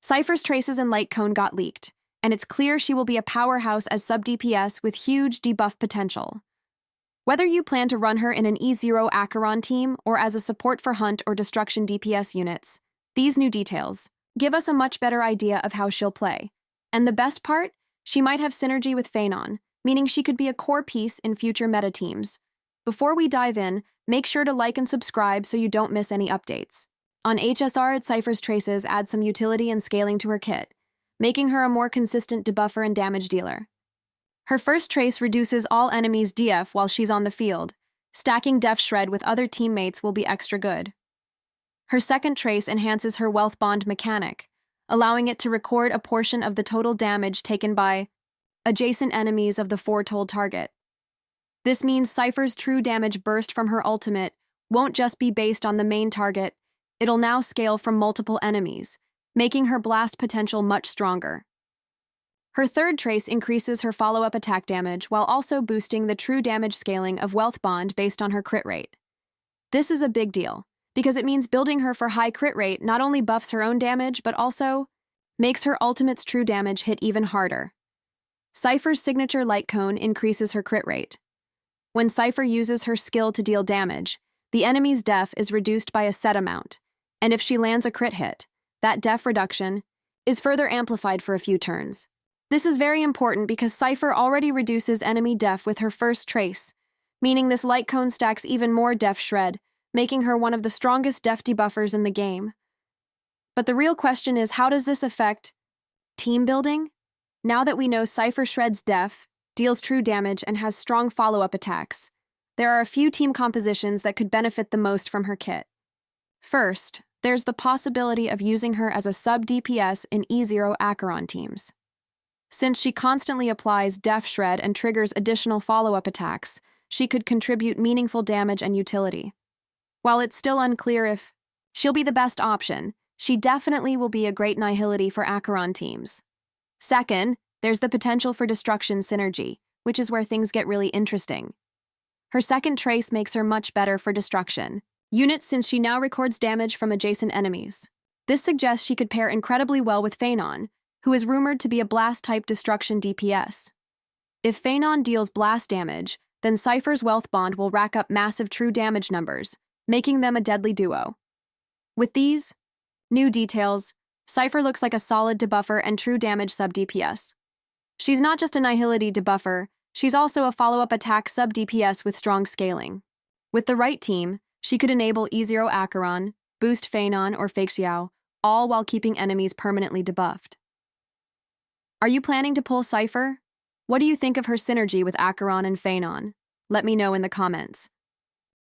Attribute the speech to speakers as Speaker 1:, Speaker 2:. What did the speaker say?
Speaker 1: Cipher's Traces and Light cone got leaked, and it's clear she will be a powerhouse as sub-DPS with huge debuff potential. Whether you plan to run her in an E0 Acheron team or as a support for Hunt or Destruction DPS units, these new details give us a much better idea of how she'll play. And the best part? She might have synergy with Phainon, meaning she could be a core piece in future meta teams. Before we dive in, make sure to like and subscribe so you don't miss any updates. On HSR, Cipher's Traces add some utility and scaling to her kit, making her a more consistent debuffer and damage dealer. Her first trace reduces all enemies' DF while she's on the field. Stacking Def Shred with other teammates will be extra good. Her second trace enhances her Wealth Bond mechanic, allowing it to record a portion of the total damage taken by adjacent enemies of the foretold target. This means Cipher's true damage burst from her ultimate won't just be based on the main target, it'll now scale from multiple enemies, making her blast potential much stronger. Her third trace increases her follow-up attack damage while also boosting the true damage scaling of Wealth Bond based on her crit rate. This is a big deal, because it means building her for high crit rate not only buffs her own damage, but also makes her ultimate's true damage hit even harder. Cipher's signature light cone increases her crit rate. When Cipher uses her skill to deal damage, the enemy's def is reduced by a set amount, and if she lands a crit hit, that def reduction is further amplified for a few turns. This is very important because Cipher already reduces enemy def with her first trace, meaning this light cone stacks even more def shred, making her one of the strongest def debuffers in the game. But the real question is, how does this affect team building? Now that we know Cipher shreds def, deals true damage, and has strong follow-up attacks, there are a few team compositions that could benefit the most from her kit. First, there's the possibility of using her as a sub-DPS in E0 Acheron teams. Since she constantly applies Def Shred and triggers additional follow-up attacks, she could contribute meaningful damage and utility. While it's still unclear if she'll be the best option, she definitely will be a great nihility for Acheron teams. Second, there's the potential for destruction synergy, which is where things get really interesting. Her second trace makes her much better for destruction units since she now records damage from adjacent enemies. This suggests she could pair incredibly well with Phainon, who is rumored to be a blast-type destruction DPS. If Phainon deals blast damage, then Cipher's Wealth Bond will rack up massive true damage numbers, making them a deadly duo. With these new details, Cipher looks like a solid debuffer and true damage sub-DPS. She's not just a nihility debuffer, she's also a follow-up attack sub-DPS with strong scaling. With the right team, she could enable E0 Acheron, boost Phainon or Fake Xiao, all while keeping enemies permanently debuffed. Are you planning to pull Cipher? What do you think of her synergy with Acheron and Phainon? Let me know in the comments.